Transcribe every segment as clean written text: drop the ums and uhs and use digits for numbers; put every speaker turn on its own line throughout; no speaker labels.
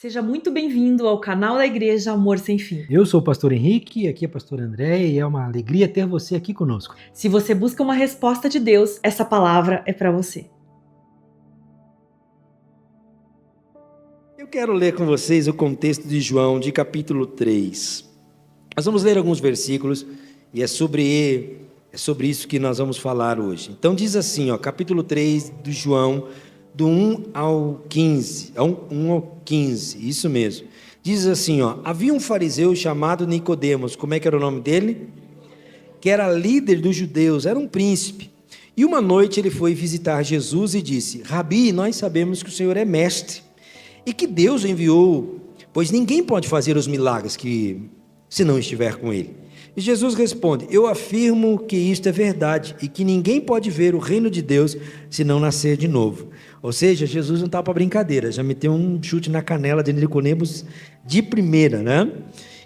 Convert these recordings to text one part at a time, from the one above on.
Seja muito bem-vindo ao canal da Igreja Amor Sem Fim.
Eu sou o pastor Henrique, aqui é a pastora André e é uma alegria ter você aqui conosco.
Se você busca uma resposta de Deus, essa palavra é para você.
Eu quero ler com vocês o contexto de João, de capítulo 3. Nós vamos ler alguns versículos e é sobre isso que nós vamos falar hoje. Então diz assim, capítulo 3 de João, do 1 ao 15, 1 ao 15, isso mesmo. Diz assim, havia um fariseu chamado Nicodemos, como é que era o nome dele? Que era líder dos judeus, era um príncipe. E uma noite ele foi visitar Jesus e disse, Rabi, nós sabemos que o Senhor é mestre, e que Deus o enviou, pois ninguém pode fazer os milagres se não estiver com ele. E Jesus responde, eu afirmo que isto é verdade, e que ninguém pode ver o reino de Deus se não nascer de novo. Ou seja, Jesus não está para brincadeira, já meteu um chute na canela de Nicodemos de primeira, né?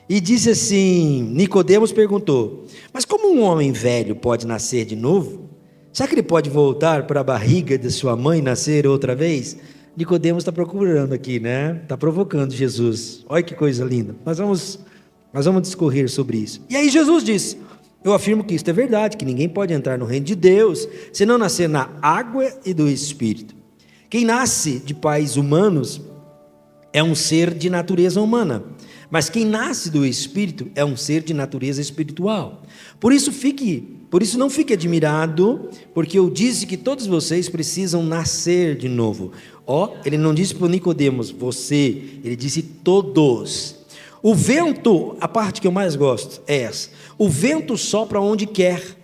E disse assim, Nicodemos perguntou, mas como um homem velho pode nascer de novo? Será que ele pode voltar para a barriga de sua mãe e nascer outra vez? Nicodemos está procurando aqui, né? Está provocando Jesus. Olha que coisa linda. Nós vamos discorrer sobre isso. E aí Jesus disse, eu afirmo que isto é verdade, que ninguém pode entrar no reino de Deus se não nascer na água e do Espírito. Quem nasce de pais humanos é um ser de natureza humana, mas quem nasce do Espírito é um ser de natureza espiritual. Por isso não fique admirado, porque eu disse que todos vocês precisam nascer de novo. Ele não disse para o Nicodemos, você, ele disse todos. O vento, a parte que eu mais gosto é essa, o vento sopra onde quer,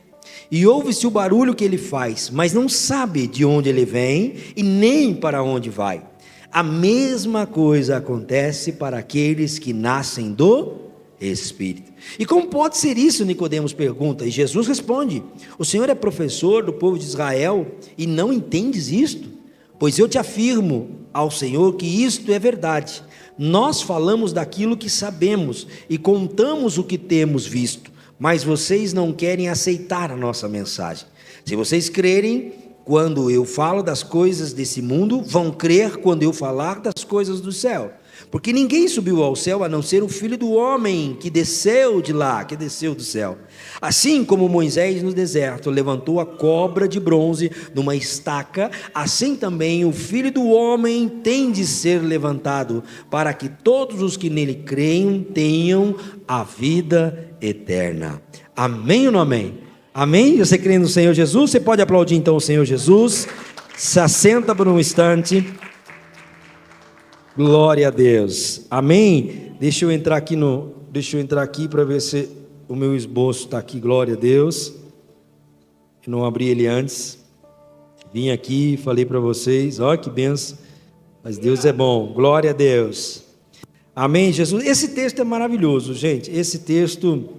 e ouve-se o barulho que ele faz, mas não sabe de onde ele vem e nem para onde vai. A mesma coisa acontece para aqueles que nascem do Espírito. E como pode ser isso? Nicodemos pergunta, e Jesus responde, o Senhor é professor do povo de Israel e não entendes isto? Pois eu te afirmo ao Senhor que isto é verdade. Nós falamos daquilo que sabemos e contamos o que temos visto, mas vocês não querem aceitar a nossa mensagem. Se vocês crerem quando eu falo das coisas desse mundo, vão crer quando eu falar das coisas do céu. Porque ninguém subiu ao céu a não ser o Filho do Homem que desceu de lá, que desceu do céu. Assim como Moisés no deserto levantou a cobra de bronze numa estaca, assim também o Filho do Homem tem de ser levantado, para que todos os que nele creem tenham a vida eterna. Amém ou não amém? Amém? Você crê no Senhor Jesus? Você pode aplaudir então o Senhor Jesus? Se assenta por um instante. Glória a Deus. Amém? Deixa eu entrar aqui para ver se o meu esboço está aqui. Glória a Deus. Eu não abri ele antes. Vim aqui e falei para vocês. Olha que benção. Mas Deus é bom. Glória a Deus. Amém, Jesus. Esse texto é maravilhoso, gente. Esse texto,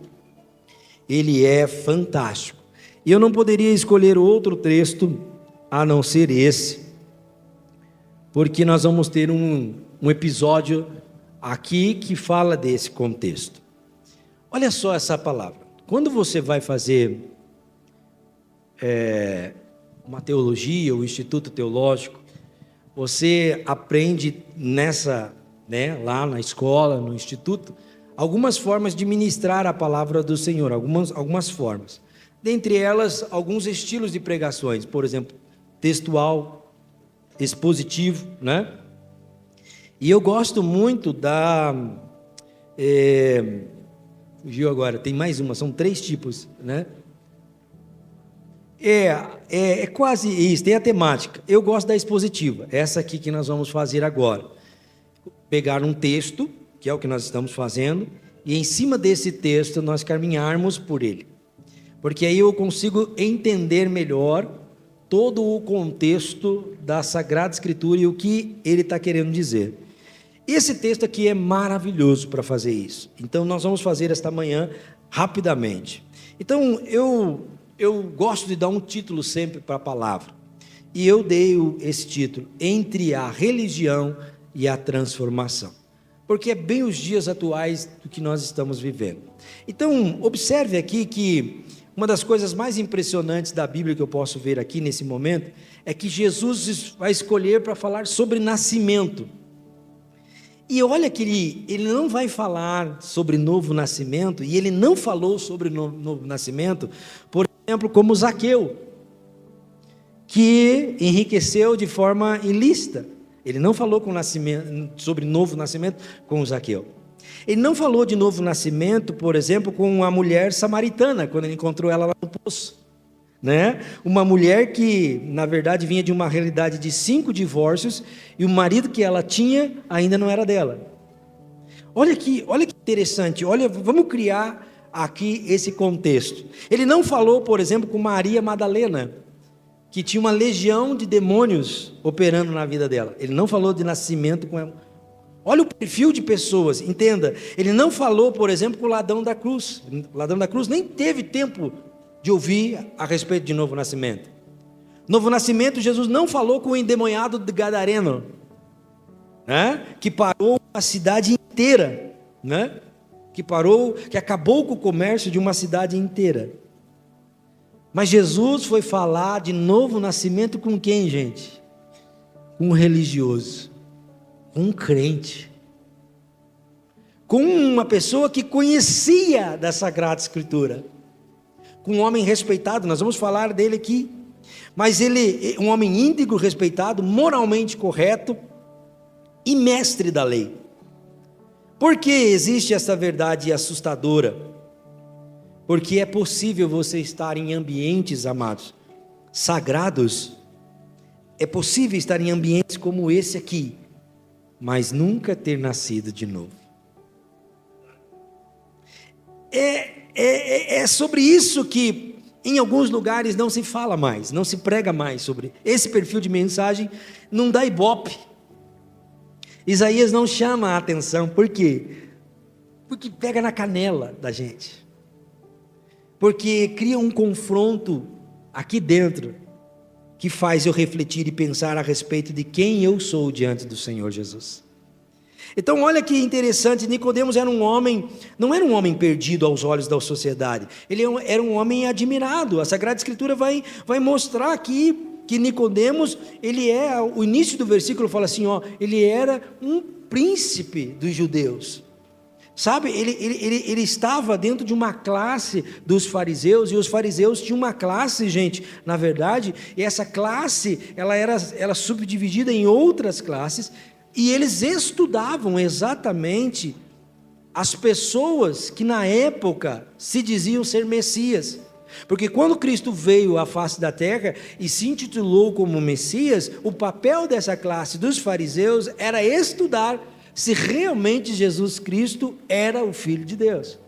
ele é fantástico. E eu não poderia escolher outro texto a não ser esse, porque nós vamos ter um episódio aqui que fala desse contexto. Olha só essa palavra. Quando você vai fazer uma teologia, o Instituto Teológico, você aprende lá na escola, no Instituto, algumas formas de ministrar a palavra do Senhor, algumas formas. Dentre elas, alguns estilos de pregações, por exemplo, textual, expositivo, né? E eu gosto muito fugiu agora, tem mais uma, são 3 tipos, né? É quase isso, tem a temática. Eu gosto da expositiva, essa aqui que nós vamos fazer agora. Pegar um texto, que é o que nós estamos fazendo, e em cima desse texto nós caminharmos por ele. Porque aí eu consigo entender melhor todo o contexto da Sagrada Escritura e o que ele está querendo dizer. Esse texto aqui é maravilhoso para fazer isso. Então nós vamos fazer esta manhã rapidamente. Então eu gosto de dar um título sempre para a palavra. E eu dei esse título, Entre a Religião e a Transformação. Porque é bem os dias atuais do que nós estamos vivendo. Então observe aqui que uma das coisas mais impressionantes da Bíblia que eu posso ver aqui nesse momento é que Jesus vai escolher para falar sobre nascimento. E olha que ele não vai falar sobre novo nascimento, e ele não falou sobre novo nascimento, por exemplo, como Zaqueu, que enriqueceu de forma ilícita. Ele não falou sobre novo nascimento com Zaqueu. Ele não falou de novo nascimento, por exemplo, com a mulher samaritana, quando ele encontrou ela lá no poço. Né? Uma mulher que, na verdade, vinha de uma realidade de 5 divórcios, e o marido que ela tinha ainda não era dela. Olha que interessante, vamos criar aqui esse contexto. Ele não falou, por exemplo, com Maria Madalena, que tinha uma legião de demônios operando na vida dela. Ele não falou de nascimento com ela. Olha o perfil de pessoas, entenda. Ele não falou, por exemplo, com o ladrão da cruz. O ladrão da cruz nem teve tempo de ouvir a respeito de novo nascimento. Novo nascimento, Jesus não falou com o endemoniado de Gadareno, né? Que parou a cidade inteira, né? Que acabou com o comércio de uma cidade inteira. Mas Jesus foi falar de novo nascimento com quem, gente? Com um religioso, com um crente, com uma pessoa que conhecia da Sagrada Escritura, com um homem respeitado. Nós vamos falar dele aqui, mas ele, um homem íntegro, respeitado, moralmente correto e mestre da lei. Por que existe essa verdade assustadora? Porque é possível você estar em ambientes, amados, sagrados. É possível estar em ambientes como esse aqui, mas nunca ter nascido de novo. É sobre isso que em alguns lugares não se fala mais, não se prega mais sobre esse perfil de mensagem, não dá ibope. Isaías não chama a atenção, por quê? Porque pega na canela da gente, porque cria um confronto aqui dentro, que faz eu refletir e pensar a respeito de quem eu sou diante do Senhor Jesus. Então olha que interessante, Nicodemos era um homem, não era um homem perdido aos olhos da sociedade, ele era um homem admirado. A Sagrada Escritura vai mostrar aqui que Nicodemos, o início do versículo fala assim, ele era um príncipe dos judeus. Sabe, ele estava dentro de uma classe dos fariseus, e os fariseus tinham uma classe, gente, na verdade, e essa classe, ela era subdividida em outras classes, e eles estudavam exatamente as pessoas que na época se diziam ser Messias. Porque quando Cristo veio à face da terra e se intitulou como Messias, o papel dessa classe dos fariseus era estudar se realmente Jesus Cristo era o Filho de Deus.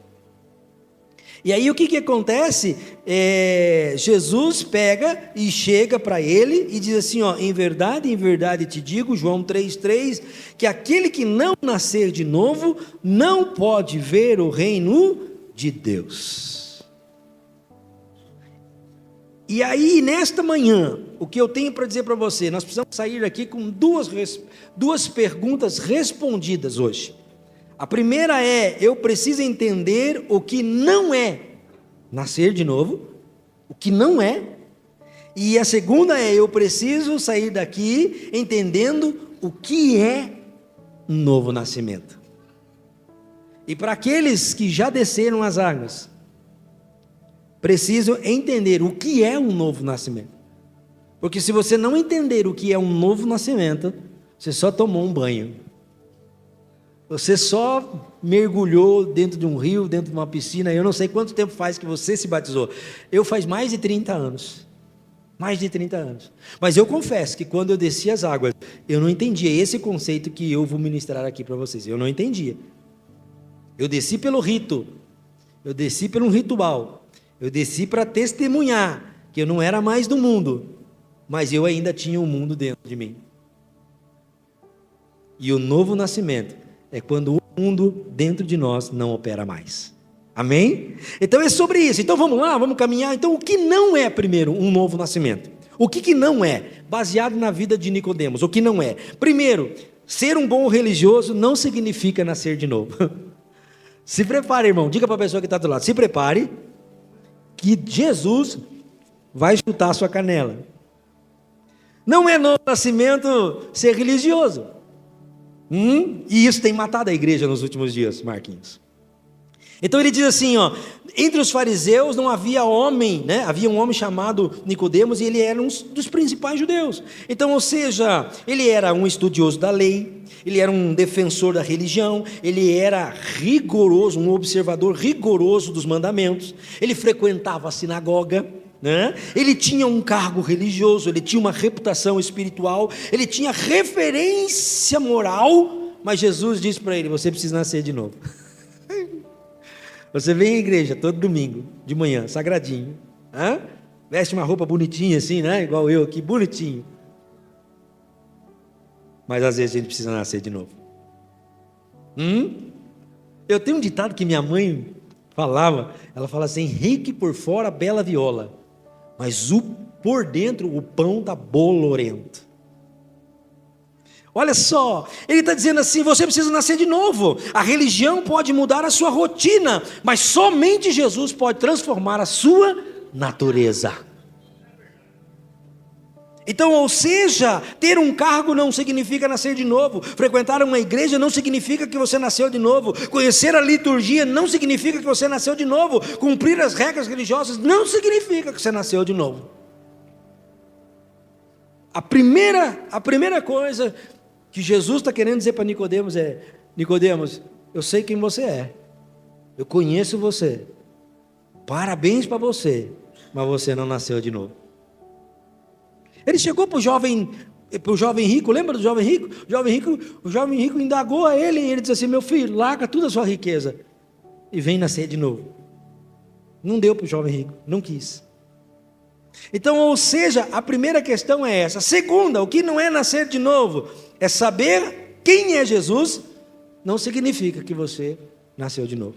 E aí o que acontece? Jesus pega e chega para ele e diz assim, em verdade te digo, João 3,3, que aquele que não nascer de novo, não pode ver o reino de Deus. E aí, nesta manhã, o que eu tenho para dizer para você, nós precisamos sair daqui com duas perguntas respondidas hoje. A primeira eu preciso entender o que não é nascer de novo, o que não é. E a segunda eu preciso sair daqui entendendo o que é um novo nascimento. E para aqueles que já desceram as águas, preciso entender o que é um novo nascimento. Porque se você não entender o que é um novo nascimento, você só tomou um banho. Você só mergulhou dentro de um rio, dentro de uma piscina. Eu não sei quanto tempo faz que você se batizou. Eu faz mais de 30 anos. Mais de 30 anos. Mas eu confesso que quando eu desci as águas, eu não entendia esse conceito que eu vou ministrar aqui para vocês. Eu não entendia. Eu desci pelo rito. Eu desci por um ritual. Eu desci para testemunhar que eu não era mais do mundo, mas eu ainda tinha o mundo dentro de mim. E o novo nascimento é quando o mundo dentro de nós não opera mais. Amém? Então é sobre isso. Então vamos lá, vamos caminhar. Então o que não é, primeiro, um novo nascimento? O que não é? Baseado na vida de Nicodemos, o que não é? Primeiro, ser um bom religioso não significa nascer de novo. Se prepare, irmão, diga para a pessoa que está do lado, se prepare, que Jesus vai chutar a sua canela. Não é novo nascimento ser religioso. E isso tem matado a igreja nos últimos dias, Marquinhos. Então ele diz assim, ó, entre os fariseus não havia homem, né? Havia um homem chamado Nicodemos e ele era um dos principais judeus. Então, ou seja, ele era um estudioso da lei, ele era um defensor da religião, ele era rigoroso, um observador rigoroso dos mandamentos, ele frequentava a sinagoga, né? Ele tinha um cargo religioso, ele tinha uma reputação espiritual, ele tinha referência moral, mas Jesus disse para ele: você precisa nascer de novo. Você vem à igreja todo domingo, de manhã, sagradinho, veste uma roupa bonitinha assim, né? Igual eu aqui, bonitinho. Mas às vezes a gente precisa nascer de novo. Eu tenho um ditado que minha mãe falava, ela fala assim: Henrique por fora, bela viola, mas por dentro o pão está bolorento. Olha só, ele está dizendo assim: você precisa nascer de novo. A religião pode mudar a sua rotina, mas somente Jesus pode transformar a sua natureza. Então, ou seja, ter um cargo não significa nascer de novo, frequentar uma igreja não significa que você nasceu de novo, conhecer a liturgia não significa que você nasceu de novo, cumprir as regras religiosas não significa que você nasceu de novo. A primeira coisa que Jesus está querendo dizer para Nicodemos é: Nicodemos, eu sei quem você é, eu conheço você, parabéns para você, mas você não nasceu de novo. Ele chegou para o jovem rico, lembra do jovem rico? O jovem rico indagou a ele e ele disse assim: meu filho, larga toda a sua riqueza e vem nascer de novo. Não deu para o jovem rico, não quis. Então, ou seja, a primeira questão é essa. A segunda, o que não é nascer de novo, é saber quem é Jesus, não significa que você nasceu de novo.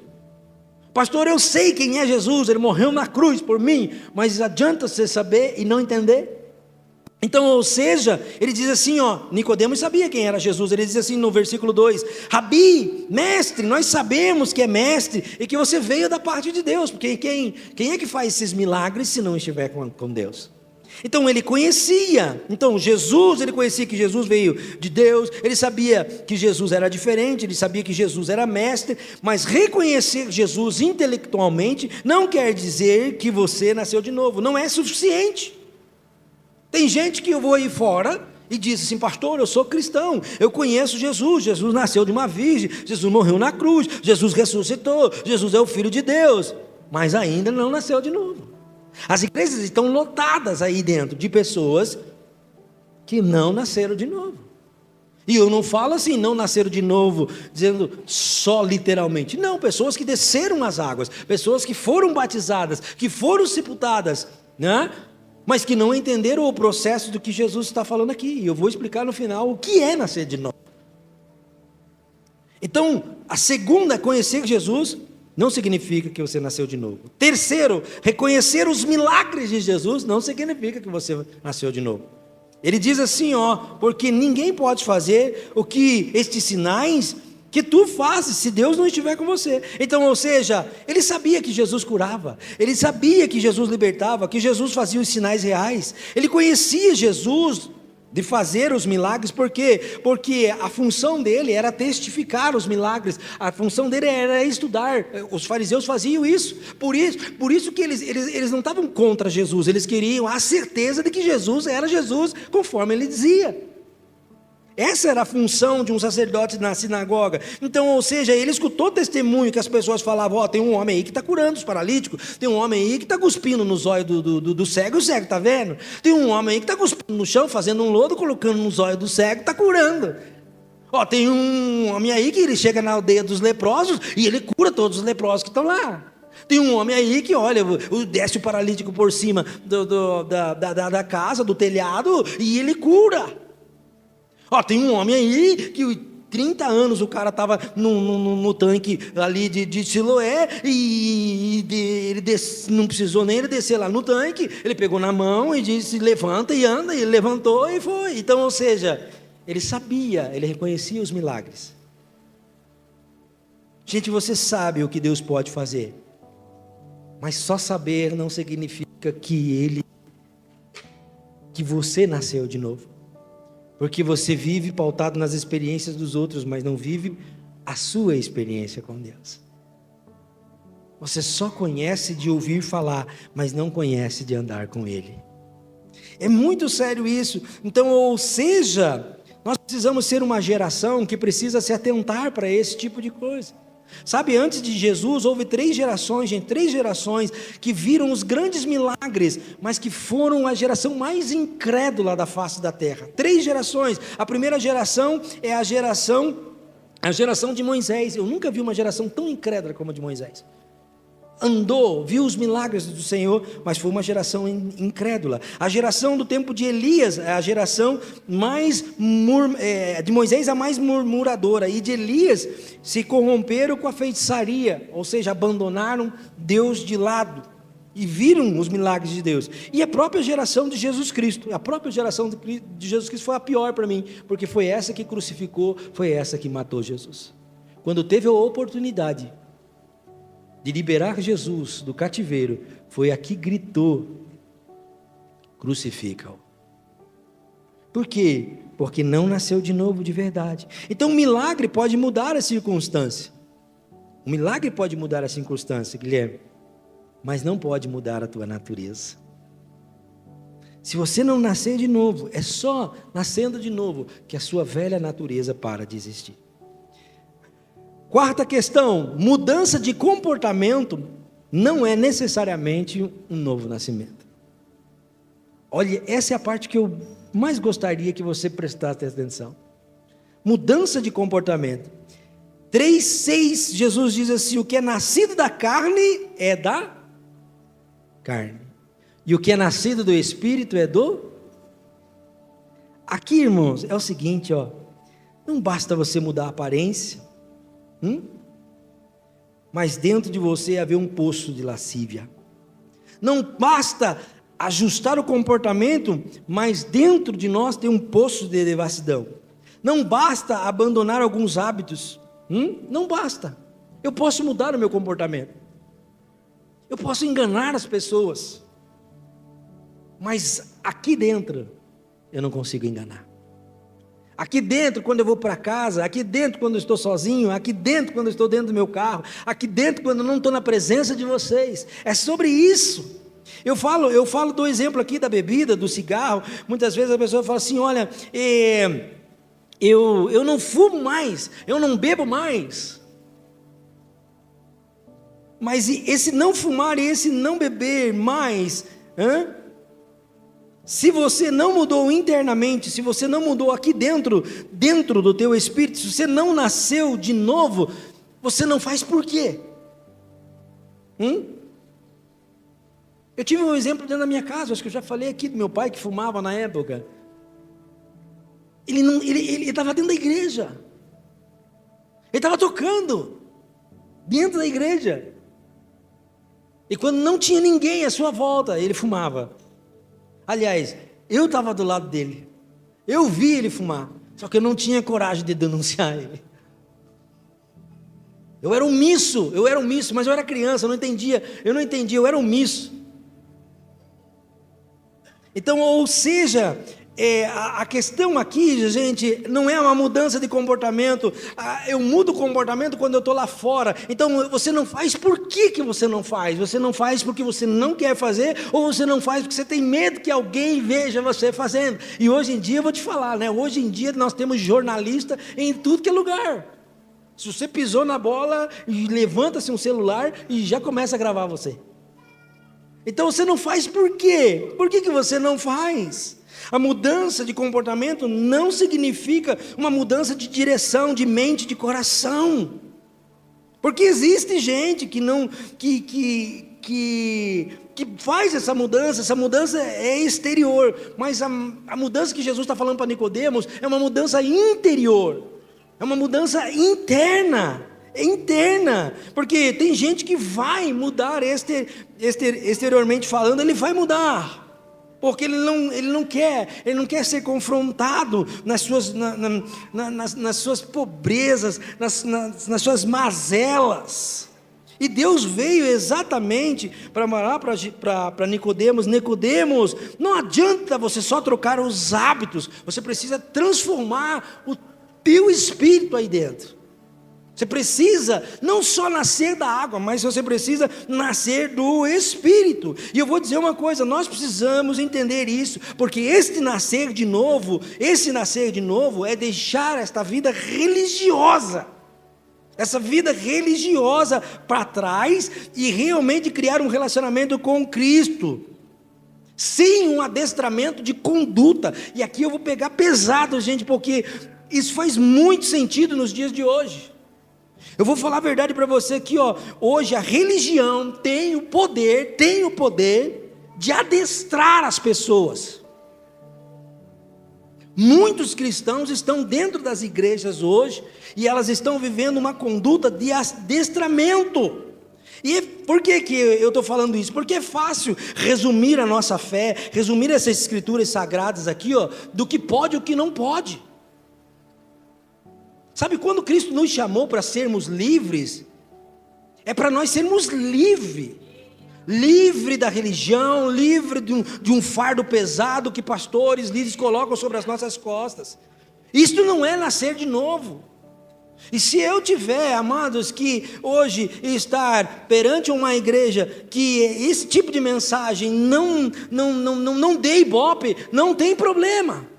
Pastor, eu sei quem é Jesus, ele morreu na cruz por mim, mas adianta você saber e não entender? Então, ou seja, ele diz assim, ó, Nicodemos sabia quem era Jesus, ele diz assim no versículo 2, Rabi, mestre, nós sabemos que é mestre e que você veio da parte de Deus, porque quem é que faz esses milagres se não estiver com Deus? Então ele conhecia, ele conhecia que Jesus veio de Deus, ele sabia que Jesus era diferente, ele sabia que Jesus era mestre, mas reconhecer Jesus intelectualmente não quer dizer que você nasceu de novo, não é suficiente. Tem gente que eu vou aí fora e diz assim: pastor, eu sou cristão, eu conheço Jesus nasceu de uma virgem, Jesus morreu na cruz, Jesus ressuscitou, Jesus é o Filho de Deus, mas ainda não nasceu de novo. As igrejas estão lotadas aí dentro de pessoas que não nasceram de novo. E eu não falo assim, não nasceram de novo, dizendo só literalmente. Não, pessoas que desceram as águas, pessoas que foram batizadas, que foram sepultadas, né? Mas que não entenderam o processo do que Jesus está falando aqui. E eu vou explicar no final o que é nascer de novo. Então, a segunda, conhecer Jesus, não significa que você nasceu de novo. Terceiro, reconhecer os milagres de Jesus, não significa que você nasceu de novo. Ele diz assim, ó, porque ninguém pode fazer o que estes sinais que tu fazes, se Deus não estiver com você. Então, ou seja, ele sabia que Jesus curava, ele sabia que Jesus libertava, que Jesus fazia os sinais reais, ele conhecia Jesus de fazer os milagres, por quê? Porque a função dele era testificar os milagres, a função dele era estudar, os fariseus faziam isso, por isso que eles não estavam contra Jesus, eles queriam a certeza de que Jesus era Jesus, conforme ele dizia. Essa era a função de um sacerdote na sinagoga. Então, ou seja, ele escutou testemunho que as pessoas falavam: ó, tem um homem aí que está curando os paralíticos, tem um homem aí que está cuspindo nos olhos do cego, e o cego está vendo, tem um homem aí que está cuspindo no chão, fazendo um lodo, colocando nos olhos do cego, está curando. Ó, tem um homem aí que ele chega na aldeia dos leprosos e ele cura todos os leprosos que estão lá. Tem um homem aí que, olha, desce o paralítico por cima da casa, do telhado, e ele cura. Ó, tem um homem aí que 30 anos o cara estava no tanque ali de Siloé e ele não precisou nem ele descer lá no tanque, ele pegou na mão e disse: levanta e anda, e ele levantou e foi. Então, ou seja, ele sabia, ele reconhecia os milagres. Gente, você sabe o que Deus pode fazer, mas só saber não significa que você nasceu de novo. Porque você vive pautado nas experiências dos outros, mas não vive a sua experiência com Deus. Você só conhece de ouvir falar, mas não conhece de andar com Ele. É muito sério isso. Então, ou seja, nós precisamos ser uma geração que precisa se atentar para esse tipo de coisa. Sabe, antes de Jesus houve 3 gerações, gente, 3 gerações que viram os grandes milagres, mas que foram a geração mais incrédula da face da terra. 3 gerações. A primeira geração é a geração de Moisés. Eu nunca vi uma geração tão incrédula como a de Moisés. Andou, viu os milagres do Senhor, mas foi uma geração incrédula. A geração do tempo de Elias é a geração de Moisés, a mais murmuradora, e de Elias se corromperam com a feitiçaria, ou seja, abandonaram Deus de lado e viram os milagres de Deus. E a própria geração de Jesus Cristo, foi a pior para mim, porque foi essa que crucificou, foi essa que matou Jesus. Quando teve a oportunidade de liberar Jesus do cativeiro, foi a que gritou: crucifica-o. Por quê? Porque não nasceu de novo de verdade. Então o milagre pode mudar a circunstância. O milagre pode mudar a circunstância, Guilherme, mas não pode mudar a tua natureza. Se você não nascer de novo, é só nascendo de novo que a sua velha natureza para de existir. Quarta questão: mudança de comportamento não é necessariamente um novo nascimento. Olha, essa é a parte que eu mais gostaria que você prestasse atenção. Mudança de comportamento. 3,6, Jesus diz assim: o que é nascido da carne é da carne, e o que é nascido do Espírito é do... Aqui, irmãos, é o seguinte, ó, não basta você mudar a aparência, mas dentro de você haver um poço de lascívia. Não basta ajustar o comportamento, mas dentro de nós tem um poço de devassidão. Não basta abandonar alguns hábitos, não basta. Eu posso mudar o meu comportamento, eu posso enganar as pessoas, mas aqui dentro eu não consigo enganar. Aqui dentro, quando eu vou para casa, aqui dentro quando eu estou sozinho, aqui dentro quando eu estou dentro do meu carro, aqui dentro quando eu não estou na presença de vocês, é sobre isso. Eu falo do exemplo aqui da bebida, do cigarro. Muitas vezes a pessoa fala assim: olha, eu não fumo mais, eu não bebo mais. Mas esse não fumar e esse não beber mais, se você não mudou internamente, se você não mudou aqui dentro do teu espírito, se você não nasceu de novo, você não faz por quê? Eu tive um exemplo dentro da minha casa, acho que eu já falei aqui do meu pai que fumava na época. Ele estava dentro da igreja, ele estava tocando dentro da igreja, e quando não tinha ninguém à sua volta, ele fumava. Aliás, eu estava do lado dele, eu vi ele fumar, só que eu não tinha coragem de denunciar ele. Eu era omisso, mas eu era criança, eu não entendia, eu era omisso. Então, ou seja, a questão aqui, gente, não é uma mudança de comportamento. Eu mudo o comportamento quando eu estou lá fora. Então você não faz. Por que você não faz? Você não faz porque você não quer fazer, ou você não faz porque você tem medo que alguém veja você fazendo. E hoje em dia, eu vou te falar, né? Hoje em dia nós temos jornalista em tudo que é lugar. Se você pisou na bola, levanta-se um celular e já começa a gravar você. Então você não faz por quê? Por que você não faz? A mudança de comportamento não significa uma mudança de direção, de mente, de coração. Porque existe gente que faz essa mudança é exterior, mas a mudança que Jesus está falando para Nicodemos é uma mudança interior, é uma mudança interna. É interna, porque tem gente que vai mudar exteriormente falando, ele vai mudar, porque ele não quer ser confrontado nas suas pobrezas, nas suas mazelas. E Deus veio exatamente para falar para Nicodemos: Nicodemos, não adianta você só trocar os hábitos, você precisa transformar o teu espírito aí dentro. Você precisa não só nascer da água, mas você precisa nascer do Espírito. E eu vou dizer uma coisa, nós precisamos entender isso, porque esse nascer de novo é deixar esta vida religiosa, essa vida religiosa para trás e realmente criar um relacionamento com Cristo, sem um adestramento de conduta. E aqui eu vou pegar pesado, gente, porque isso faz muito sentido nos dias de hoje. Eu vou falar a verdade para você aqui, ó. Hoje a religião tem o poder de adestrar as pessoas. Muitos cristãos estão dentro das igrejas hoje e elas estão vivendo uma conduta de adestramento. E por que eu estou falando isso? Porque é fácil resumir a nossa fé, resumir essas escrituras sagradas aqui, ó, do que pode e o que não pode. Sabe, quando Cristo nos chamou para sermos livres, é para nós sermos livres da religião, livre de um fardo pesado que pastores, líderes colocam sobre as nossas costas. Isto não é nascer de novo. E se eu tiver, amados, que hoje estar perante uma igreja que esse tipo de mensagem não dê ibope, não tem problema.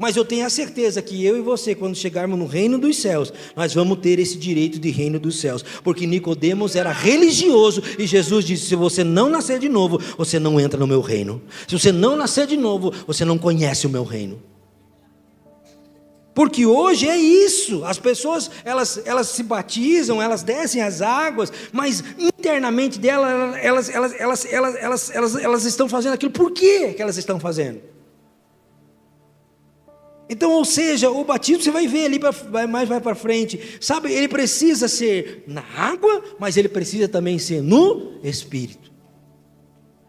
Mas eu tenho a certeza que eu e você, quando chegarmos no reino dos céus, nós vamos ter esse direito de reino dos céus, porque Nicodemos era religioso, e Jesus disse: se você não nascer de novo, você não entra no meu reino. Se você não nascer de novo, você não conhece o meu reino. Porque hoje é isso, as pessoas, elas se batizam, elas descem as águas, mas internamente delas, elas estão fazendo aquilo. Por que elas estão fazendo? Então, ou seja, o batismo, você vai ver ali, mais vai para frente, sabe, ele precisa ser na água, mas ele precisa também ser no Espírito.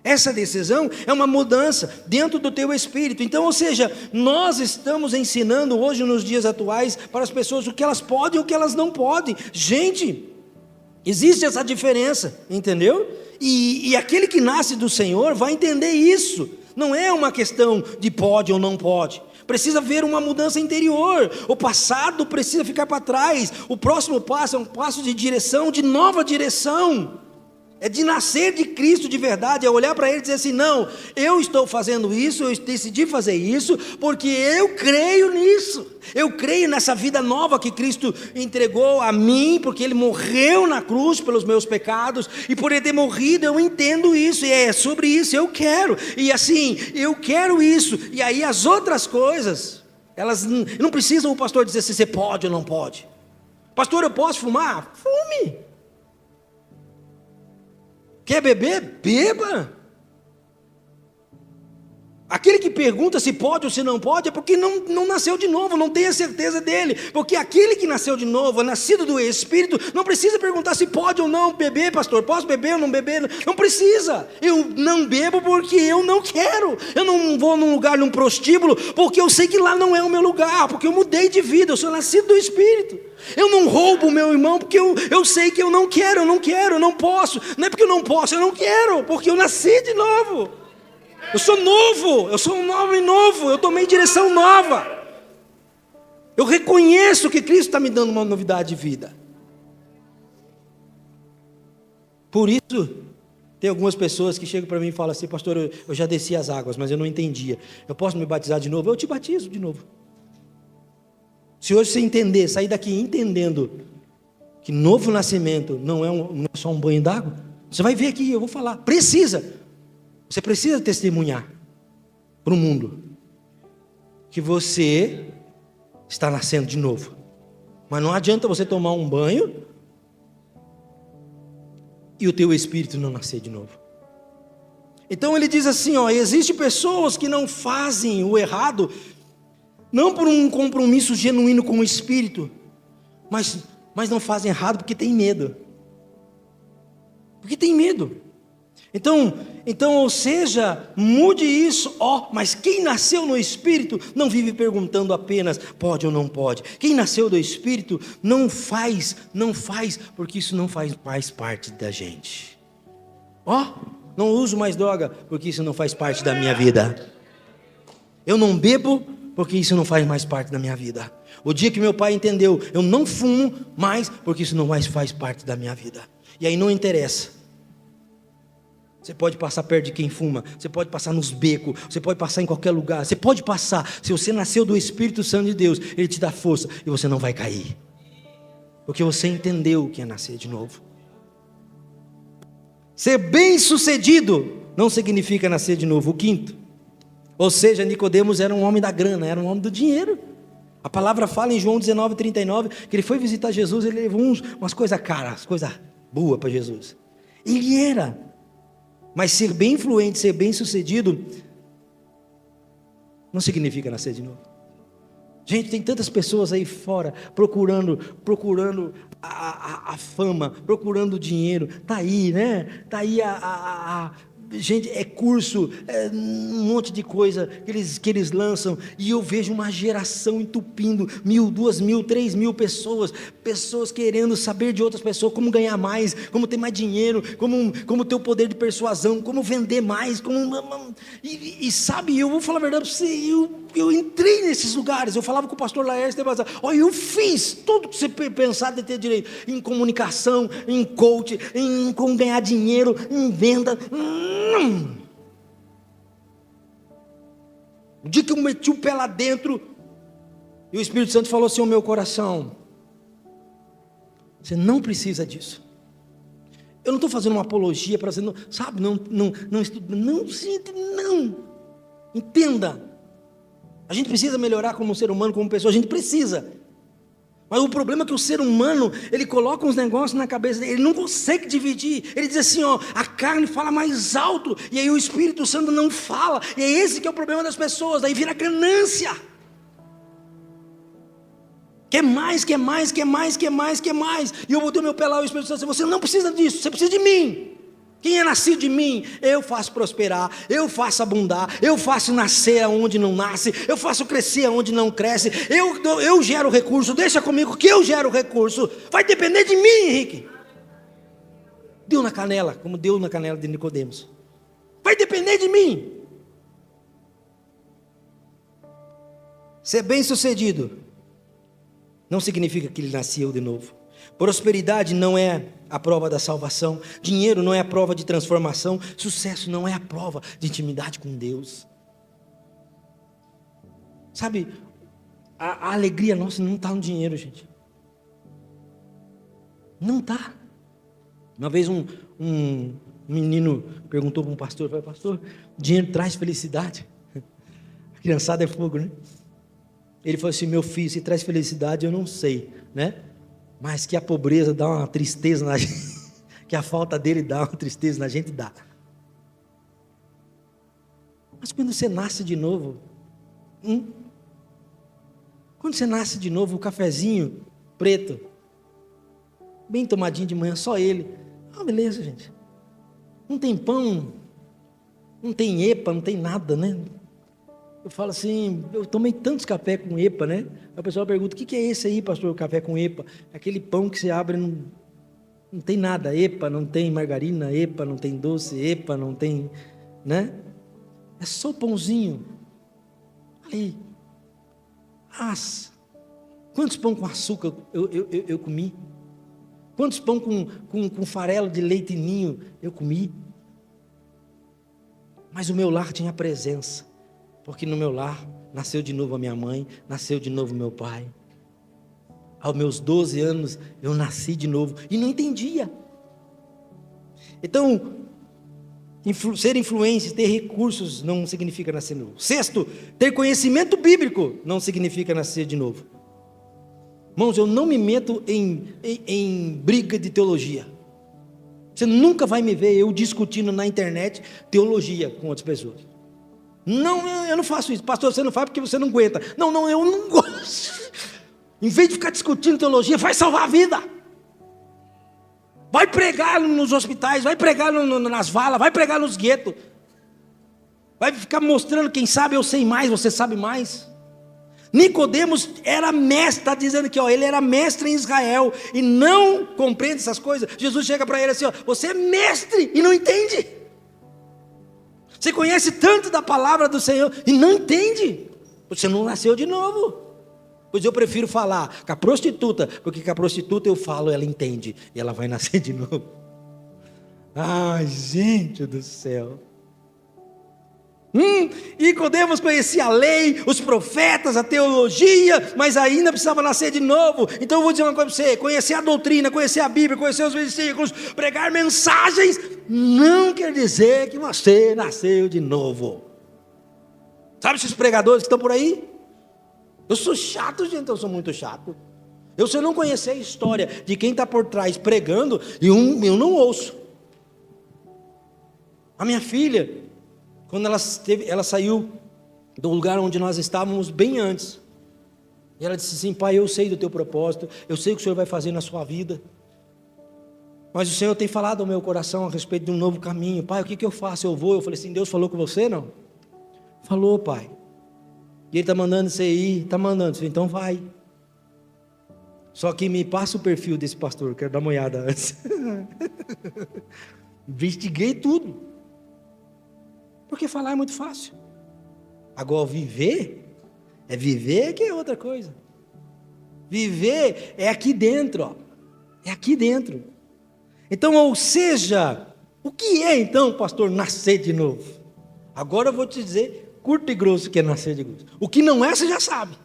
Essa decisão é uma mudança dentro do teu espírito. Então, ou seja, nós estamos ensinando hoje, nos dias atuais, para as pessoas o que elas podem e o que elas não podem. Gente, existe essa diferença, entendeu? E aquele que nasce do Senhor vai entender isso. Não é uma questão de pode ou não pode. Precisa haver uma mudança interior. O passado precisa ficar para trás. O próximo passo é um passo de direção, de nova direção. É de nascer de Cristo de verdade, é olhar para Ele e dizer assim: não, eu estou fazendo isso, eu decidi fazer isso, porque eu creio nisso. Eu creio nessa vida nova que Cristo entregou a mim, porque Ele morreu na cruz pelos meus pecados, e por Ele ter morrido eu entendo isso, e é sobre isso eu quero, e assim, eu quero isso. E aí as outras coisas, elas não precisam o pastor dizer se você pode ou não pode. Pastor, eu posso fumar? Fume. Quer beber? Beba. Aquele que pergunta se pode ou se não pode é porque não nasceu de novo, não tem a certeza dele. Porque aquele que nasceu de novo, nascido do Espírito, não precisa perguntar se pode ou não beber, pastor. Posso beber ou não beber? Não precisa. Eu não bebo porque eu não quero. Eu não vou num lugar, num prostíbulo, porque eu sei que lá não é o meu lugar, porque eu mudei de vida, eu sou nascido do Espírito. Eu não roubo o meu irmão porque eu sei que eu não quero, eu não posso. Não é porque eu não posso, eu não quero, porque eu nasci de novo. Eu sou novo, eu sou um homem novo, eu tomei direção nova. Eu reconheço que Cristo está me dando uma novidade de vida. Por isso, tem algumas pessoas que chegam para mim e falam assim: pastor, eu já desci as águas, mas eu não entendia. Eu posso me batizar de novo? Eu te batizo de novo. Se hoje você entender, sair daqui entendendo que novo nascimento não é só um banho d'água, você vai ver aqui, eu vou falar, você precisa testemunhar para o mundo que você está nascendo de novo. Mas não adianta você tomar um banho e o teu espírito não nascer de novo. Então ele diz assim, ó, existem pessoas que não fazem o errado, não por um compromisso genuíno com o Espírito, mas não fazem errado porque tem medo. Porque tem medo. Então, Então, ou seja, mude isso. Mas quem nasceu no Espírito não vive perguntando apenas pode ou não pode. Quem nasceu do Espírito não faz, porque isso não faz mais parte da gente. Não uso mais droga, porque isso não faz parte da minha vida. Eu não bebo, porque isso não faz mais parte da minha vida. O dia que meu pai entendeu, eu não fumo mais, porque isso não mais faz parte da minha vida. E aí não interessa. Você pode passar perto de quem fuma, você pode passar nos becos, você pode passar em qualquer lugar, você pode passar. Se você nasceu do Espírito Santo de Deus, Ele te dá força e você não vai cair. Porque você entendeu o que é nascer de novo. Ser bem-sucedido não significa nascer de novo. O quinto, ou seja, Nicodemos era um homem da grana, era um homem do dinheiro. A palavra fala em João 19:39, que ele foi visitar Jesus, ele levou umas coisas caras, coisas boas para Jesus. Ele era. Mas ser bem influente, ser bem sucedido, não significa nascer de novo. Gente, tem tantas pessoas aí fora procurando a fama, procurando o dinheiro. Está aí, né? Está aí gente, é curso, um monte de coisa que eles lançam, e eu vejo uma geração entupindo 1.000, 2.000, 3.000 pessoas querendo saber de outras pessoas, como ganhar mais, como ter mais dinheiro, como ter o poder de persuasão, como vender mais, e sabe, eu vou falar a verdade para você, eu entrei nesses lugares, eu falava com o pastor Laércio, eu fiz tudo que você pensar de ter direito, em comunicação, em coach, em como ganhar dinheiro, em venda. O dia que eu meti o pé lá dentro, e o Espírito Santo falou assim ao meu coração: você não precisa disso. Eu não estou fazendo uma apologia para você, não, sabe, não estuda, não, entenda. A gente precisa melhorar como ser humano, como pessoa, a gente precisa. Mas o problema é que o ser humano, ele coloca uns negócios na cabeça dele, ele não consegue dividir. Ele diz assim, a carne fala mais alto, e aí o Espírito Santo não fala. E é esse que é o problema das pessoas, daí vira ganância. Quer mais. E eu botei o meu pé lá, o Espírito Santo disse, você não precisa disso, você precisa de mim. Quem é nascido de mim, eu faço prosperar, eu faço abundar, eu faço nascer onde não nasce, eu faço crescer onde não cresce, eu gero recurso, deixa comigo que eu gero recurso, vai depender de mim, Henrique. Deu na canela, como deu na canela de Nicodemos, vai depender de mim. Ser bem sucedido não significa que ele nasceu de novo. Prosperidade não é a prova da salvação, dinheiro não é a prova de transformação, sucesso não é a prova de intimidade com Deus. Sabe, a alegria nossa não está no dinheiro, gente. Não está. Uma vez um menino perguntou para um pastor, falou, pastor, dinheiro traz felicidade? A criançada é fogo, né? Ele falou assim, meu filho, se traz felicidade eu não sei, né? Mas que a pobreza dá uma tristeza na gente, que a falta dele dá uma tristeza na gente, dá. Mas quando você nasce de novo, o cafezinho preto, bem tomadinho de manhã, só ele, beleza, gente. Não tem pão, não tem epa, não tem nada, né? Eu falo assim, eu tomei tantos café com epa, né? A pessoa pergunta, o que é esse aí, pastor, café com epa? Aquele pão que você abre, não tem nada, epa, não tem margarina, epa, não tem doce, epa, não tem, né? É só pãozinho, ali. Quantos pão com açúcar eu comi? Quantos pão com farelo de leite ninho eu comi? Mas o meu lar tinha presença. Porque no meu lar nasceu de novo a minha mãe, nasceu de novo meu pai. Aos meus 12 anos eu nasci de novo e não entendia. Então, ser influente, ter recursos não significa nascer de novo. Sexto, ter conhecimento bíblico não significa nascer de novo. Irmãos, eu não me meto em briga de teologia. Você nunca vai me ver eu discutindo na internet teologia com outras pessoas. Não, eu não faço isso. Pastor, você não faz porque você não aguenta. Não, eu não gosto. Em vez de ficar discutindo teologia, vai salvar a vida. Vai pregar nos hospitais, vai pregar nas valas, vai pregar nos guetos. Vai ficar mostrando, quem sabe eu sei mais, você sabe mais. Nicodemos era mestre, está dizendo aqui, ó, ele era mestre em Israel e não compreende essas coisas. Jesus chega para ele assim, ó, você é mestre e não entende. Você conhece tanto da palavra do Senhor e não entende. Você não nasceu de novo. Pois eu prefiro falar com a prostituta, porque com a prostituta eu falo, ela entende e ela vai nascer de novo. Ai, gente do céu. Nicodemos conhecia a lei, os profetas, a teologia, mas ainda precisava nascer de novo. Então eu vou dizer uma coisa para você: conhecer a doutrina, conhecer a Bíblia, conhecer os versículos, pregar mensagens, não quer dizer que você nasceu de novo. Sabe esses pregadores que estão por aí? Eu sou chato, gente, eu sou muito chato. Se eu não conhecer a história de quem está por trás pregando, eu não ouço. A minha filha, quando ela saiu do lugar onde nós estávamos bem antes, e ela disse assim: pai, eu sei do teu propósito, eu sei o que o Senhor vai fazer na sua vida, mas o Senhor tem falado ao meu coração a respeito de um novo caminho. Pai, o que eu faço? Eu vou? Eu falei assim: Deus falou com você? Não? Falou, pai. E Ele está mandando você ir? Está mandando. Falei, então vai. Só que me passa o perfil desse pastor, quero dar uma olhada antes. Investiguei tudo. Porque falar é muito fácil. Agora viver que é outra coisa. Viver é aqui dentro, ó. É aqui dentro. Então, ou seja, o que é então, pastor, nascer de novo? Agora eu vou te dizer curto e grosso que é nascer de novo. O que não é, você já sabe.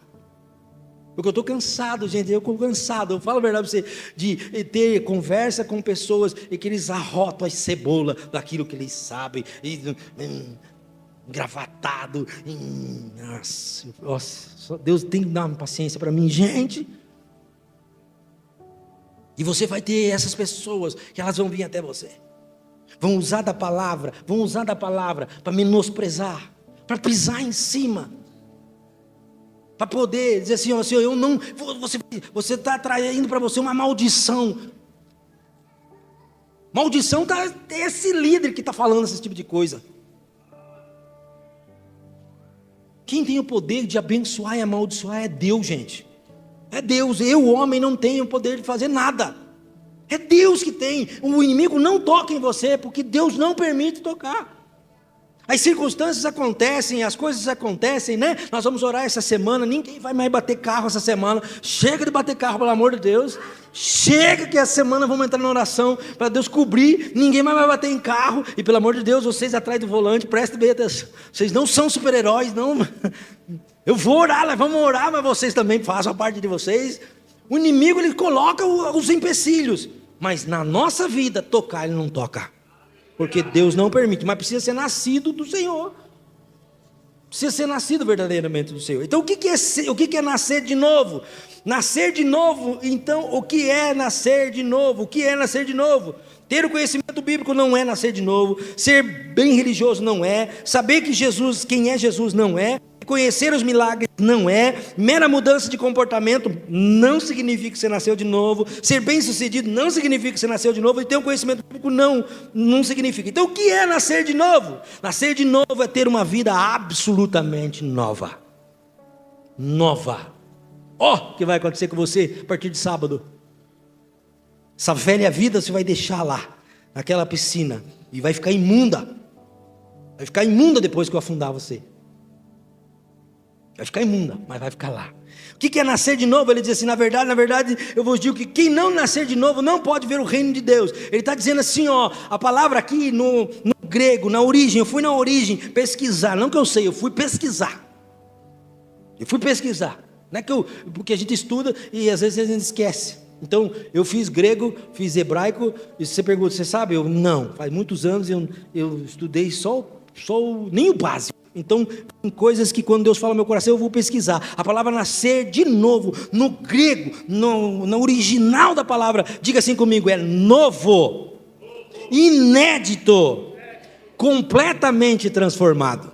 Porque eu estou cansado, gente, eu estou cansado. Eu falo a verdade para você, de ter conversa com pessoas e que eles arrotam a cebola daquilo que eles sabem, engravatado. Nossa, Deus tem que dar uma paciência para mim, gente. E você vai ter essas pessoas que elas vão vir até você, vão usar da palavra para menosprezar, para pisar em cima, para poder dizer assim: ó, Senhor, eu não, você está traindo para você uma maldição. Maldição está esse líder que está falando esse tipo de coisa. Quem tem o poder de abençoar e amaldiçoar é Deus, gente. É Deus. Eu, homem, não tenho o poder de fazer nada. É Deus que tem. O inimigo não toca em você, porque Deus não permite tocar. As circunstâncias acontecem, as coisas acontecem, né? Nós vamos orar essa semana, ninguém vai mais bater carro essa semana. Chega de bater carro, pelo amor de Deus. Chega que essa semana vamos entrar na oração para Deus cobrir. Ninguém mais vai bater em carro. E pelo amor de Deus, vocês atrás do volante, prestem bem atenção. Vocês não são super-heróis, não. Eu vou orar, nós vamos orar, mas vocês também façam a parte de vocês. O inimigo, ele coloca os empecilhos, mas na nossa vida, tocar, ele não toca. Porque Deus não permite, mas precisa ser nascido do Senhor. Precisa ser nascido verdadeiramente do Senhor. Então o que é nascer de novo? Nascer de novo, então o que é nascer de novo? O que é nascer de novo? Ter o conhecimento bíblico não é nascer de novo. Ser bem religioso não é. Saber que Jesus, quem é Jesus, não é. Conhecer os milagres não é. Mera mudança de comportamento não significa que você nasceu de novo. Ser bem sucedido não significa que você nasceu de novo. E ter um conhecimento bíblico não significa. Então o que é nascer de novo? Nascer de novo é ter uma vida absolutamente nova. Nova. O que vai acontecer com você a partir de sábado? Essa velha vida você vai deixar lá, naquela piscina, e vai ficar imunda. Vai ficar imunda depois que eu afundar você. Vai ficar imunda, mas vai ficar lá. O que é nascer de novo? Ele diz assim: na verdade, eu vos digo que quem não nascer de novo não pode ver o reino de Deus. Ele está dizendo assim, ó, a palavra aqui no grego, na origem, eu fui na origem pesquisar, não que eu sei, eu fui pesquisar. Não é porque a gente estuda e às vezes a gente esquece. Então, eu fiz grego, fiz hebraico, e você pergunta, você sabe? Eu não, faz muitos anos eu estudei só nem o básico. Então, tem coisas que quando Deus fala no meu coração, eu vou pesquisar. A palavra nascer de novo, no grego, no original da palavra, diga assim comigo, é novo, inédito, completamente transformado.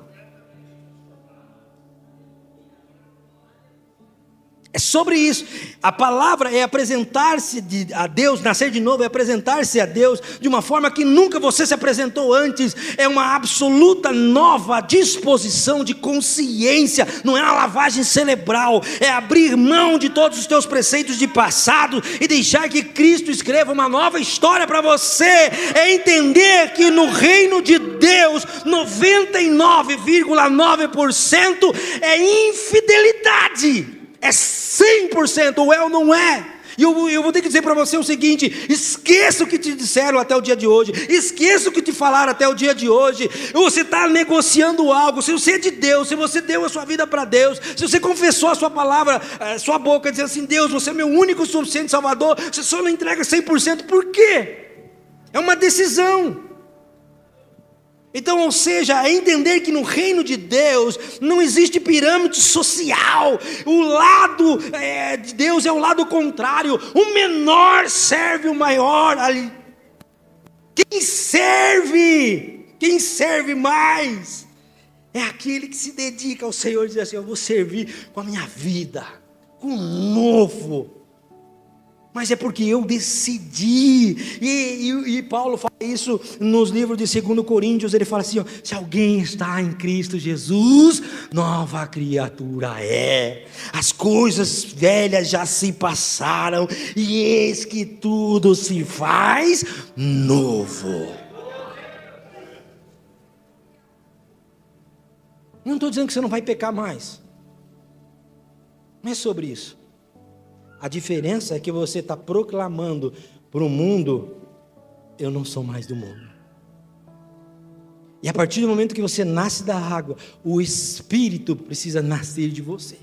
É sobre isso. A palavra é apresentar-se a Deus, nascer de novo é apresentar-se a Deus de uma forma que nunca você se apresentou antes. É uma absoluta nova disposição de consciência, não é uma lavagem cerebral, é abrir mão de todos os teus preceitos de passado e deixar que Cristo escreva uma nova história para você. É entender que no reino de Deus 99,9% é infidelidade. É 100%, ou é ou não é. E eu vou ter que dizer para você o seguinte: esqueça o que te disseram até o dia de hoje, esqueça o que te falaram até o dia de hoje. Você está negociando algo. Se você é de Deus, se você deu a sua vida para Deus, se você confessou a sua palavra, a sua boca, dizendo assim: Deus, você é meu único suficiente Salvador, você só não entrega 100%, por quê? É uma decisão. Então, ou seja, é entender que no reino de Deus não existe pirâmide social. O lado de Deus é o lado contrário. O menor serve o maior. Quem serve mais é aquele que se dedica ao Senhor e diz assim: eu vou servir com a minha vida, com o novo. Mas é porque eu decidi. E Paulo fala isso nos livros de 2 Coríntios. Ele fala assim: ó, se alguém está em Cristo Jesus, nova criatura é. As coisas velhas já se passaram, e eis que tudo se faz novo. Não estou dizendo que você não vai pecar mais. Não é sobre isso. A diferença é que você está proclamando para o mundo: eu não sou mais do mundo. E a partir do momento que você nasce da água, o Espírito precisa nascer de você.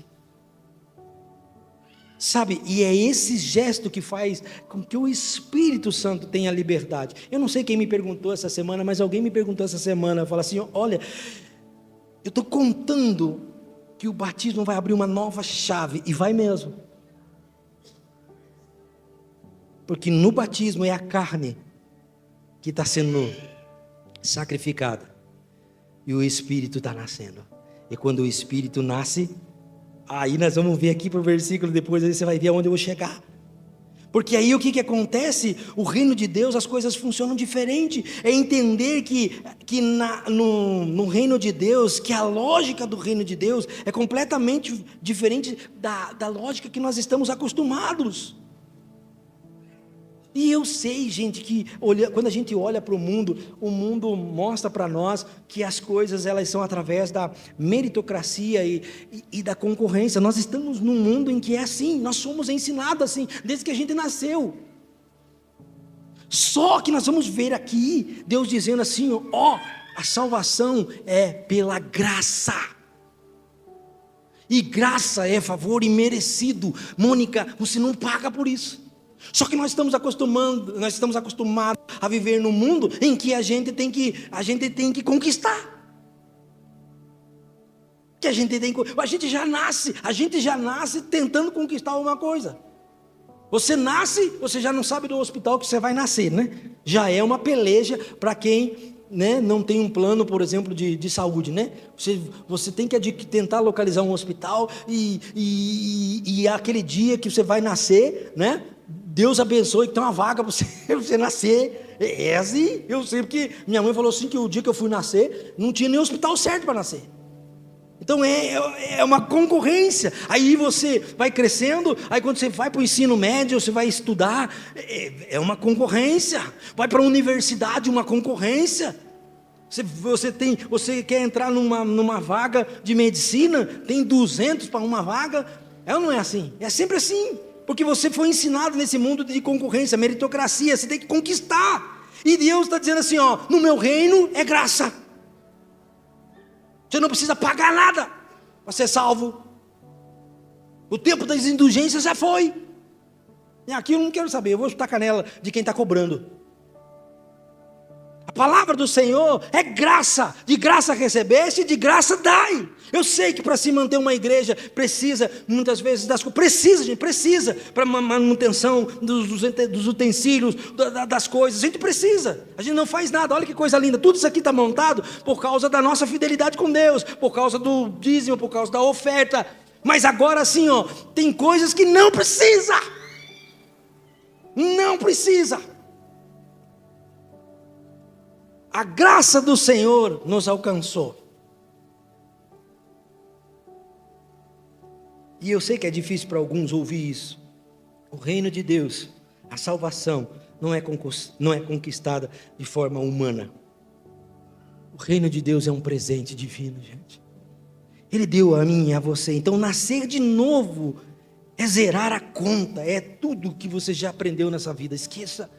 Sabe, e é esse gesto que faz com que o Espírito Santo tenha liberdade. Eu não sei quem me perguntou essa semana, mas alguém me perguntou essa semana. Fala assim: olha, eu estou contando que o batismo vai abrir uma nova chave. E vai mesmo. Porque no batismo é a carne que está sendo sacrificada, e o Espírito está nascendo. E quando o Espírito nasce, aí nós vamos ver aqui para o versículo depois, aí você vai ver aonde eu vou chegar. Porque aí o que acontece? O reino de Deus, as coisas funcionam diferente. É entender que no reino de Deus, que a lógica do reino de Deus é completamente diferente da lógica que nós estamos acostumados. E eu sei, gente, que quando a gente olha para o mundo mostra para nós que as coisas elas são através da meritocracia e da concorrência. Nós estamos num mundo em que é assim, nós somos ensinados assim, desde que a gente nasceu. Só que nós vamos ver aqui, Deus dizendo assim: ó, a salvação é pela graça. E graça é favor imerecido. Mônica, você não paga por isso. Só que nós estamos acostumados a viver num mundo em que a gente tem que conquistar. A gente já nasce tentando conquistar alguma coisa. Você nasce, você já não sabe do hospital que você vai nascer, né? Já é uma peleja para quem, né, não tem um plano, por exemplo, de saúde, né? Você tem que tentar localizar um hospital e aquele dia que você vai nascer, né? Deus abençoe que tem uma vaga para você nascer. É assim, eu sei, porque minha mãe falou assim que o dia que eu fui nascer, não tinha nem hospital certo para nascer. Então é uma concorrência. Aí você vai crescendo, aí quando você vai para o ensino médio, você vai estudar, é uma concorrência. Vai para a universidade, uma concorrência. Você quer entrar numa vaga de medicina, tem 200 para uma vaga. É ou não é assim? É sempre assim. Porque você foi ensinado nesse mundo de concorrência, meritocracia, você tem que conquistar. E Deus está dizendo assim: ó, no meu reino é graça. Você não precisa pagar nada para ser salvo. O tempo das indulgências já foi. E aqui eu não quero saber, eu vou chutar a canela de quem está cobrando. A palavra do Senhor é graça. De graça recebeste, de graça dai. Eu sei que para se manter uma igreja precisa, muitas vezes, precisa para manutenção dos utensílios, das coisas. A gente precisa. A gente não faz nada. Olha que coisa linda. Tudo isso aqui está montado por causa da nossa fidelidade com Deus, por causa do dízimo, por causa da oferta. Mas agora sim, ó, tem coisas que não precisa. Não precisa. A graça do Senhor nos alcançou. E eu sei que é difícil para alguns ouvir isso. O reino de Deus, a salvação, não é conquistada de forma humana. O reino de Deus é um presente divino, gente. Ele deu a mim e a você. Então nascer de novo é zerar a conta, é tudo que você já aprendeu nessa vida. Esqueça.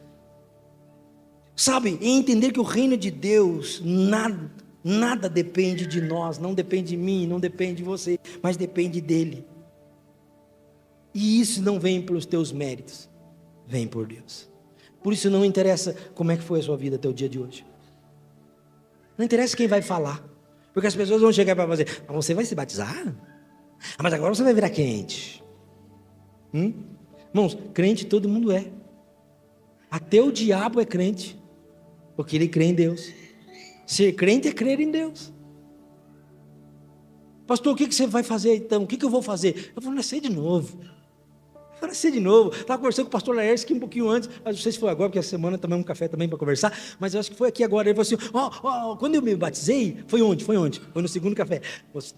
Sabe, é entender que o reino de Deus, nada depende de nós, não depende de mim, não depende de você, mas depende dele. E isso não vem pelos teus méritos, vem por Deus. Por isso não interessa como é que foi a sua vida até o dia de hoje. Não interessa quem vai falar. Porque as pessoas vão chegar para você: mas você vai se batizar? Mas agora você vai virar crente. Irmãos, crente todo mundo é. Até o diabo é crente, porque ele crê em Deus. Ser crente é crer em Deus. Pastor, o que você vai fazer então? O que eu vou fazer? Eu vou nascer de novo. Eu vou nascer de novo. Estava conversando com o pastor Laércio um pouquinho antes. Não sei se foi agora, porque essa semana tomamos um café também para conversar. Mas eu acho que foi aqui agora. Ele falou assim: quando eu me batizei, foi onde? Foi no segundo café.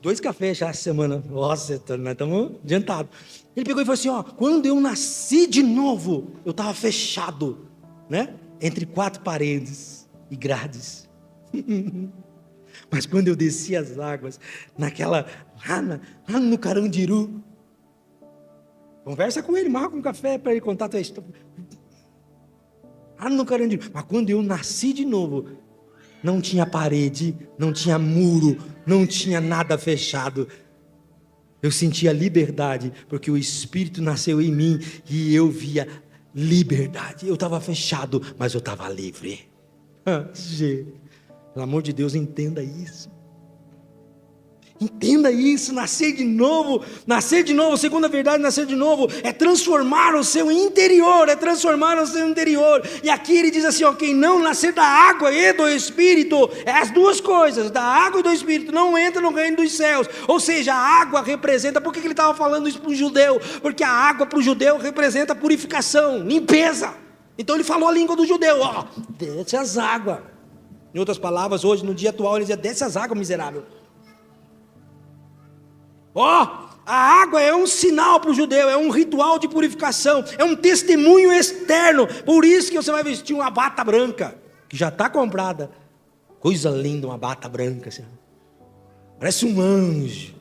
2 cafés já essa semana. Nossa, nós estamos adiantados. Ele pegou e falou assim: quando eu nasci de novo, eu estava fechado, né? Entre 4 paredes e grades. Mas quando eu desci as águas, lá no Carandiru, conversa com ele, marca um café para ele contar a tua história. Lá no Carandiru. Mas quando eu nasci de novo, não tinha parede, não tinha muro, não tinha nada fechado. Eu sentia liberdade, porque o Espírito nasceu em mim e eu via liberdade. Eu estava fechado, mas eu estava livre. Pelo amor de Deus, entenda isso. Entenda isso, nascer de novo, segundo a verdade, nascer de novo é transformar o seu interior, E aqui ele diz assim: quem não nascer da água e do Espírito, é as duas coisas, da água e do Espírito, não entra no reino dos céus. Ou seja, a água representa, por que ele estava falando isso para o judeu? Porque a água para o judeu representa purificação, limpeza. Então ele falou a língua do judeu: desce as águas. Em outras palavras, hoje no dia atual ele dizia: desce as águas, miserável. A água é um sinal para o judeu, é um ritual de purificação, é um testemunho externo. Por isso que você vai vestir uma bata branca, que já está comprada. Coisa linda, uma bata branca assim. Parece um anjo.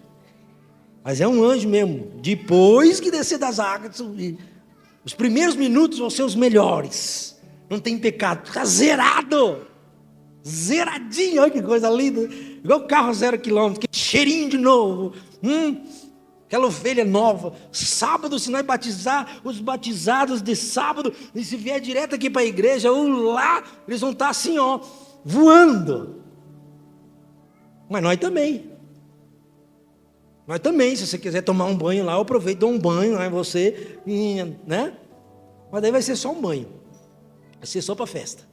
Mas é um anjo mesmo. Depois que descer das águas, os primeiros minutos vão ser os melhores. Não tem pecado, está zerado. Zeradinho, olha que coisa linda. Igual carro 0 km, que cheirinho de novo. Aquela ovelha nova. Sábado, se nós batizar os batizados de sábado, e se vier direto aqui para a igreja, ou lá, eles vão estar assim, voando. Mas nós também, se você quiser tomar um banho lá, eu aproveito e dou um banho, né, você, né? Mas daí vai ser só um banho, vai ser só para festa.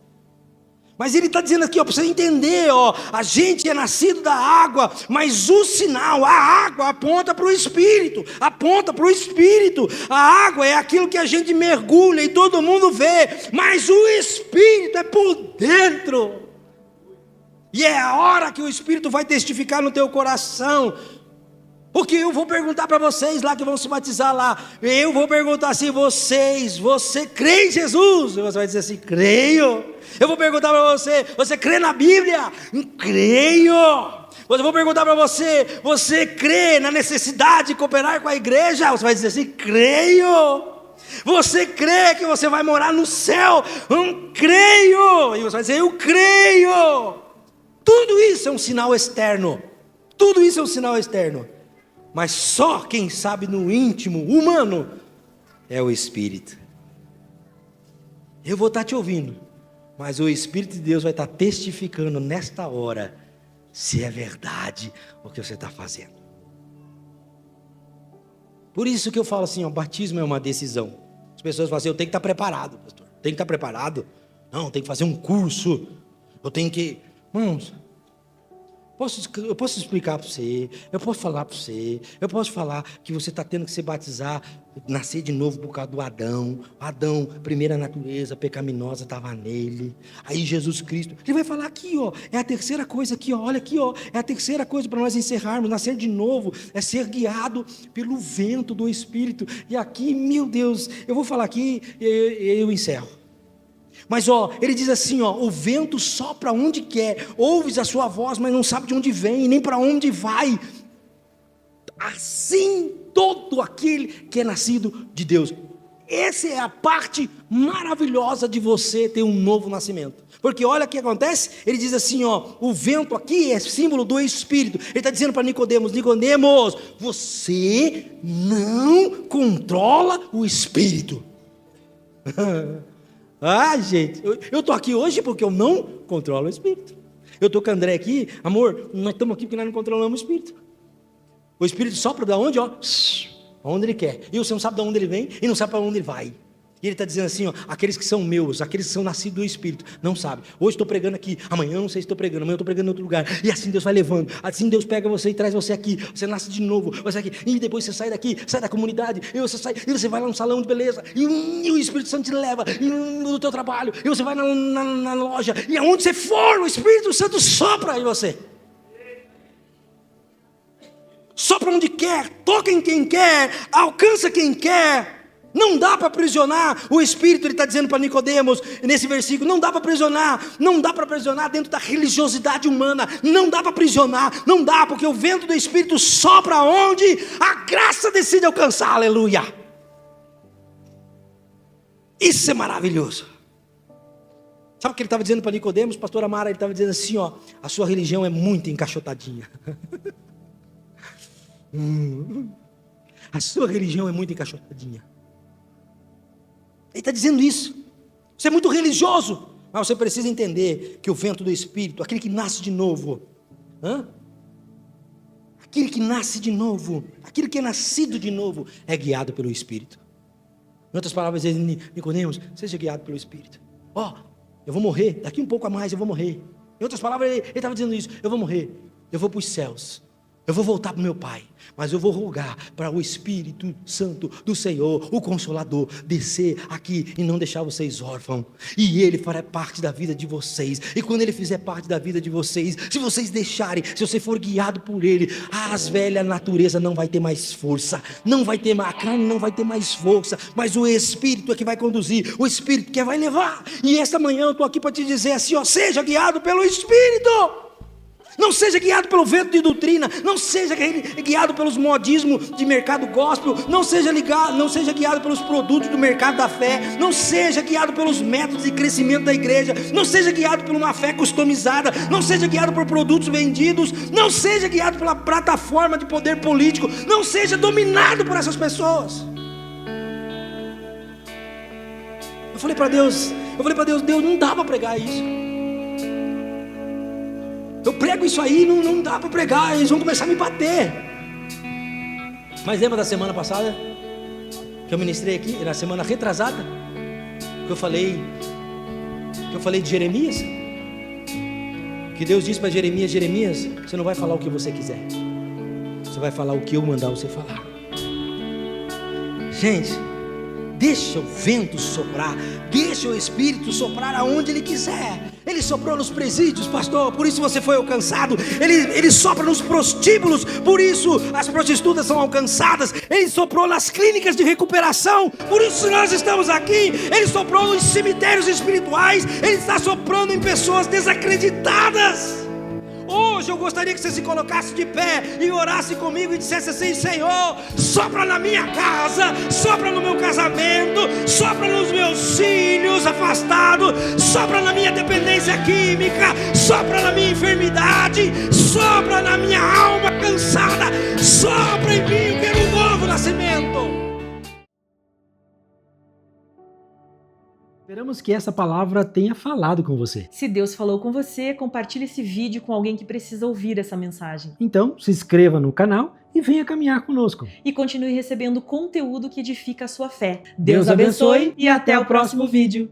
Mas ele está dizendo aqui, para você entender, a gente é nascido da água, mas o sinal, a água aponta para o Espírito, a água é aquilo que a gente mergulha e todo mundo vê, mas o Espírito é por dentro, e é a hora que o Espírito vai testificar no teu coração. Porque eu vou perguntar para vocês lá que vão se batizar lá, eu vou perguntar assim: você crê em Jesus? Você vai dizer assim: creio. Eu vou perguntar para você crê na Bíblia? Creio. Eu vou perguntar para você crê na necessidade de cooperar com a igreja? Você vai dizer assim: creio. Você crê que você vai morar no céu? Creio. E você vai dizer: eu creio. Tudo isso é um sinal externo. Mas só quem sabe no íntimo humano é o Espírito. Eu vou estar te ouvindo, mas o Espírito de Deus vai estar testificando nesta hora se é verdade o que você está fazendo. Por isso que eu falo assim, o batismo é uma decisão. As pessoas falam assim: eu tenho que estar preparado, pastor. Tem que estar preparado? Não, tem que fazer um curso. Eu tenho que... Irmãos, Eu posso explicar para você, eu posso falar para você, eu posso falar que você está tendo que se batizar, nascer de novo por causa do Adão. Adão, primeira natureza pecaminosa estava nele. Aí Jesus Cristo, ele vai falar aqui, ó, é a terceira coisa aqui, ó, olha aqui, ó, é a terceira coisa para nós encerrarmos, nascer de novo, é ser guiado pelo vento do Espírito. E aqui, meu Deus, eu vou falar aqui e eu encerro. Mas ó, ele diz assim, ó, o vento sopra onde quer, ouves a sua voz, mas não sabe de onde vem, nem para onde vai. Assim todo aquele que é nascido de Deus. Essa é a parte maravilhosa de você ter um novo nascimento. Porque olha o que acontece, ele diz assim, ó, o vento aqui é símbolo do Espírito. Ele está dizendo para Nicodemos, Nicodemos, você não controla o Espírito. Ah, gente, eu estou aqui hoje porque eu não controlo o Espírito. Eu estou com o André aqui, amor, nós estamos aqui porque nós não controlamos o Espírito. O Espírito sopra de onde, ó, onde ele quer. E você não sabe de onde ele vem e não sabe para onde ele vai. E ele está dizendo assim, ó, aqueles que são meus, aqueles que são nascidos do Espírito, não sabem. Hoje estou pregando aqui, amanhã eu não sei se estou pregando, amanhã eu estou pregando em outro lugar. E assim Deus vai levando, assim Deus pega você e traz você aqui. Você nasce de novo, você aqui, e depois você sai daqui, sai da comunidade, e você sai, e você vai lá no salão de beleza, e o Espírito Santo te leva, e no teu trabalho, e você vai na loja, e aonde você for, o Espírito Santo sopra em você. Sopra onde quer, toca em quem quer, alcança quem quer. Não dá para aprisionar o Espírito, ele está dizendo para Nicodemos, nesse versículo, não dá para aprisionar dentro da religiosidade humana, não dá para aprisionar, não dá, porque o vento do Espírito sopra onde a graça decide alcançar, aleluia. Isso é maravilhoso. Sabe o que ele estava dizendo para Nicodemos, pastor Amara, ele estava dizendo assim, ó, a sua religião é muito encaixotadinha. A sua religião é muito encaixotadinha. Ele está dizendo isso. Você é muito religioso, mas você precisa entender que o vento do Espírito, aquele que nasce de novo, aquele que nasce de novo, aquele que é nascido de novo, é guiado pelo Espírito. Em outras palavras, Nicodemos, seja guiado pelo Espírito. Ó, eu vou morrer, daqui um pouco a mais eu vou morrer. Em outras palavras, ele estava dizendo isso, eu vou morrer, eu vou para os céus. Eu vou voltar para o meu Pai, mas eu vou rogar para o Espírito Santo do Senhor, o Consolador, descer aqui e não deixar vocês órfãos. E Ele fará parte da vida de vocês. E quando Ele fizer parte da vida de vocês, se vocês deixarem, se você for guiado por Ele, as velhas natureza não vai ter mais força, não vai ter mais, a carne não vai ter mais força, mas o Espírito é que vai conduzir, o Espírito que vai levar. E esta manhã eu estou aqui para te dizer assim, ó, seja guiado pelo Espírito. Não seja guiado pelo vento de doutrina, não seja guiado pelos modismos de mercado gospel, não seja guiado pelos produtos do mercado da fé, não seja guiado pelos métodos de crescimento da igreja, não seja guiado por uma fé customizada, não seja guiado por produtos vendidos, não seja guiado pela plataforma de poder político, não seja dominado por essas pessoas. Eu falei para Deus, Deus, não dá para pregar isso. Eu prego isso aí, não dá para pregar, eles vão começar a me bater. Mas lembra da semana passada, que eu ministrei aqui, na semana retrasada, que eu falei de Jeremias? Que Deus disse para Jeremias, você não vai falar o que você quiser, você vai falar o que eu mandar você falar. Gente, deixa o vento soprar, deixa o Espírito soprar aonde Ele quiser. Ele soprou nos presídios, pastor, por isso você foi alcançado. Ele sopra nos prostíbulos, por isso as prostitutas são alcançadas. Ele soprou nas clínicas de recuperação, por isso nós estamos aqui. Ele soprou nos cemitérios espirituais, Ele está soprando em pessoas desacreditadas. Hoje eu gostaria que você se colocasse de pé e orasse comigo e dissesse assim: Senhor, sopra na minha casa, sopra no meu casamento, sopra nos meus filhos afastados, sopra na minha dependência química, sopra na minha enfermidade, sopra na minha alma cansada, sopra em mim, eu quero um novo nascimento.
Esperamos que essa palavra tenha falado com você.
Se Deus falou com você, compartilhe esse vídeo com alguém que precisa ouvir essa mensagem.
Então, se inscreva no canal e venha caminhar conosco.
E continue recebendo conteúdo que edifica a sua fé. Deus abençoe e até o próximo vídeo.